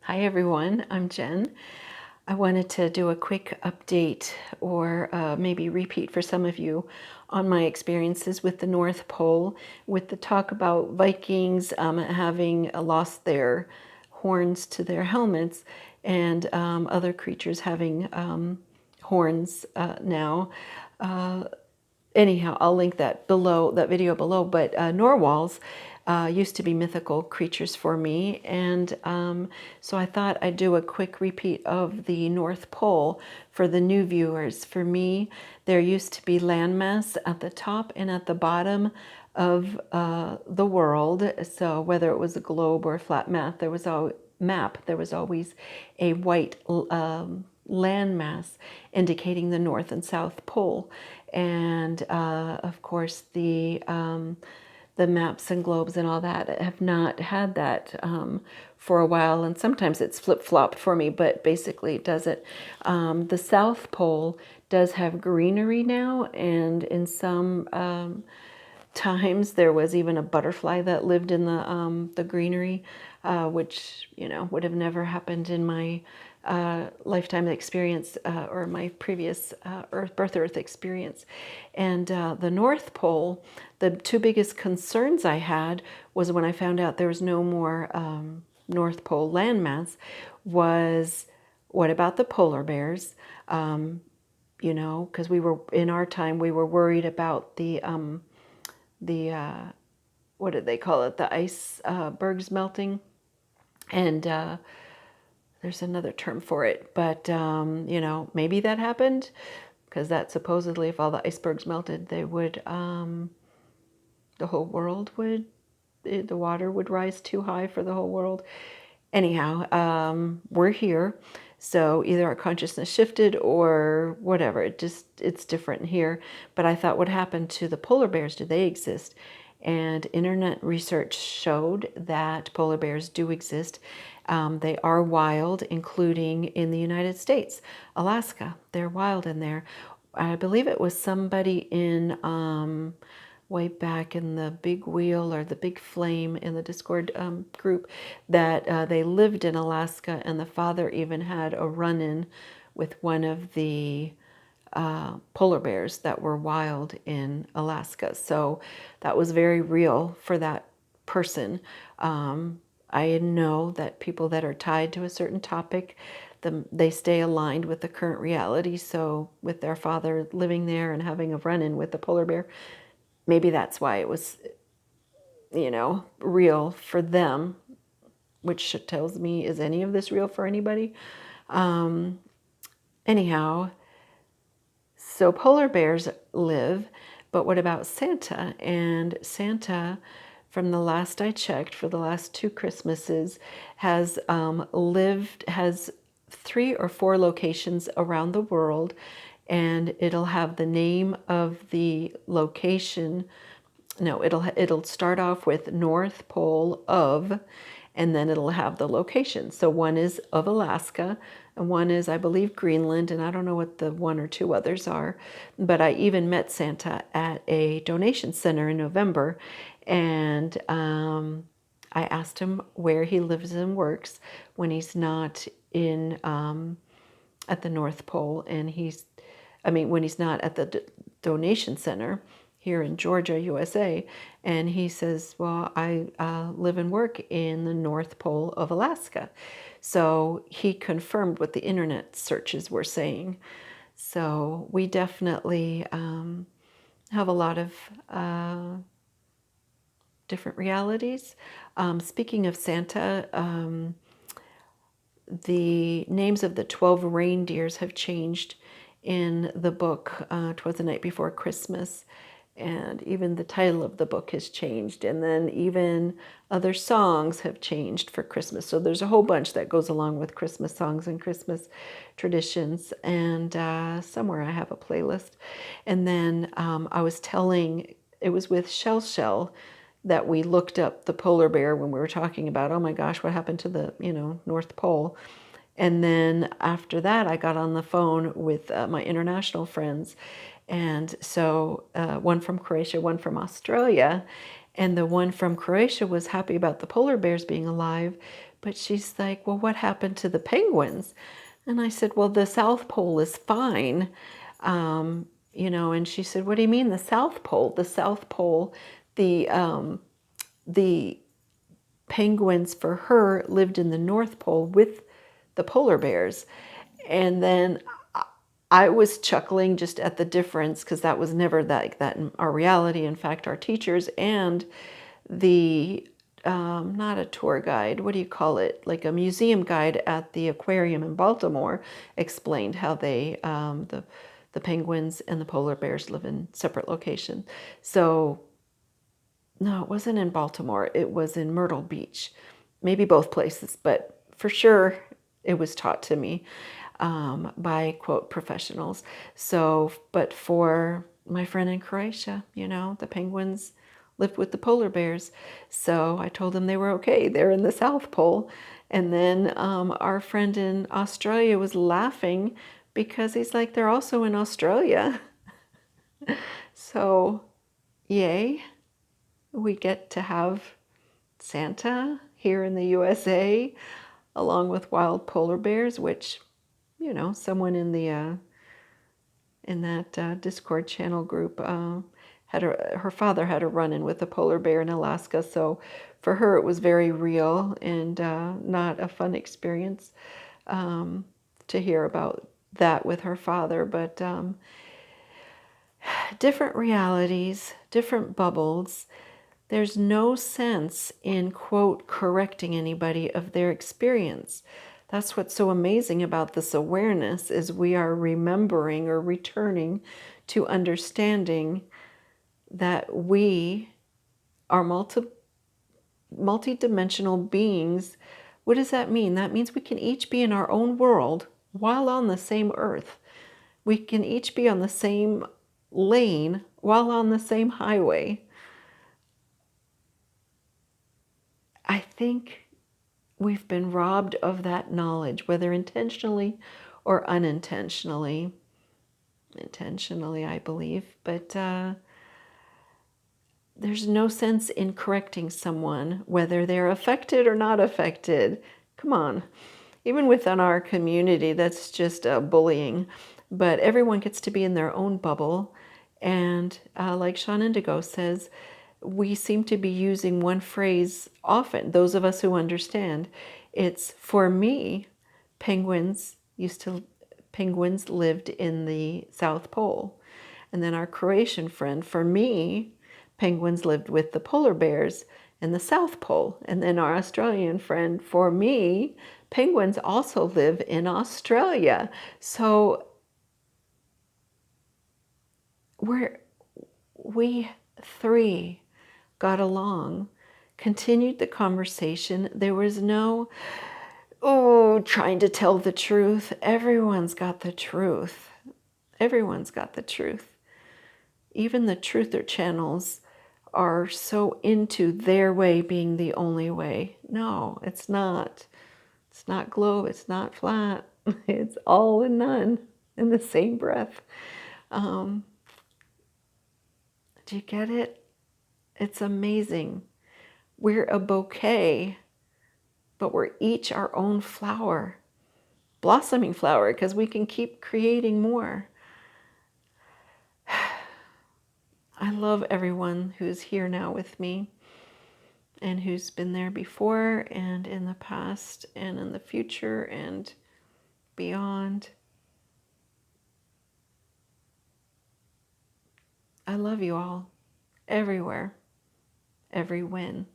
Hi everyone, I'm Jen. I wanted to do a quick update or maybe repeat for some of you on my experiences with the North Pole, with the talk about Vikings having lost their horns to their helmets and other creatures having horns now. Anyhow, I'll link that below, that video below. But narwhals used to be mythical creatures for me, and so I thought I'd do a quick repeat of the North Pole for the new viewers. For me, there used to be landmass at the top and at the bottom of the world. So whether it was a globe or a flat map, there was always a white landmass indicating the North and South Pole. And of course, the maps and globes and all that have not had that for a while, and sometimes it's flip-flopped for me, but basically it doesn't. The South Pole does have greenery now, and in some times there was even a butterfly that lived in the greenery, which would have never happened in my lifetime experience or my previous birth Earth experience. And the North Pole, the two biggest concerns I had was when I found out there was no more North Pole landmass was, what about the polar bears? Because we were, in our time, we were worried about the what did they call it? The icebergs melting. And there's another term for it, but maybe that happened because that supposedly, if all the icebergs melted, they would, the whole world would, the water would rise too high for the whole world. Anyhow, we're here, so either our consciousness shifted or whatever. It's different here. But I thought, what happened to the polar bears? Do they exist? And internet research showed that polar bears do exist. They are wild, including in the United States, Alaska. They're wild in there. I believe it was somebody in way back in the Big Wheel or the Big Flame in the Discord group that they lived in Alaska, and the father even had a run-in with one of the polar bears that were wild in Alaska. So that was very real for that person. I know that people that are tied to a certain topic, they stay aligned with the current reality. So with their father living there and having a run-in with the polar bear, maybe that's why it was, real for them, which tells me, is any of this real for anybody? Anyhow, so polar bears live, but what about Santa? And Santa, from the last I checked, for the last 2 Christmases, has has 3 or 4 locations around the world, and it'll have the name of the location. No, it'll start off with North Pole of, and then it'll have the location. So one is of Alaska, and one is, I believe, Greenland, and I don't know what the 1 or 2 others are. But I even met Santa at a donation center in November, and I asked him where he lives and works when he's not in at the North Pole, and when he's not at the donation center here in Georgia, USA. And he says, well, I live and work in the North Pole of Alaska. So he confirmed what the internet searches were saying. So we definitely have a lot of different realities. Speaking of Santa, the names of the 12 reindeers have changed in the book, 'Twas the Night Before Christmas. And even the title of the book has changed. And then even other songs have changed for Christmas. So there's a whole bunch that goes along with Christmas songs and Christmas traditions. And somewhere I have a playlist. And then I was telling, it was with Shell that we looked up the polar bear when we were talking about, oh my gosh, what happened to the, North Pole? And then after that, I got on the phone with my international friends. And so one from Croatia, one from Australia. And the one from Croatia was happy about the polar bears being alive, But she's like, well, what happened to the penguins? And I said, well, the South Pole is fine. And she said, what do you mean the South Pole? The South Pole, the penguins for her lived in the North Pole with the polar bears. And then I was chuckling just at the difference, because that was never that in our reality. In fact, our teachers and the not a tour guide, what do you call it? Like a museum guide at the aquarium in Baltimore explained how the penguins and the polar bears live in separate locations. So no, it wasn't in Baltimore. It was in Myrtle Beach. Maybe both places, but for sure it was taught to me by, quote, professionals. So, but for my friend in Croatia, the penguins lived with the polar bears. So I told them they were okay. They're in the South Pole. And then our friend in Australia was laughing because he's like, they're also in Australia. So, yay. We get to have Santa here in the USA, along with wild polar bears, which, someone in the in that Discord channel group her father had a run-in with a polar bear in Alaska, so for her it was very real and not a fun experience to hear about that with her father. But different realities, different bubbles. There's no sense in, quote, correcting anybody of their experience. That's what's so amazing about this awareness, is we are remembering or returning to understanding that we are multidimensional beings. What does that mean? That means we can each be in our own world while on the same earth. We can each be on the same lane while on the same highway. I think we've been robbed of that knowledge, whether intentionally or unintentionally. Intentionally, I believe, but there's no sense in correcting someone, whether they're affected or not affected. Come on. Even within our community, that's just bullying. But everyone gets to be in their own bubble. And like Sean Indigo says, we seem to be using one phrase often, those of us who understand. It's, for me, penguins lived in the South Pole. And then our Croatian friend, for me, penguins lived with the polar bears in the South Pole. And then our Australian friend, for me, penguins also live in Australia. So we three got along, continued the conversation. There was no, trying to tell the truth. Everyone's got the truth. Everyone's got the truth. Even the truther channels are so into their way being the only way. No, it's not. It's not globe. It's not flat. It's all and none in the same breath. Do you get it? It's amazing. We're a bouquet, but we're each our own flower, blossoming flower, because we can keep creating more. I love everyone who's here now with me and who's been there before and in the past and in the future and beyond. I love you all, everywhere, every win.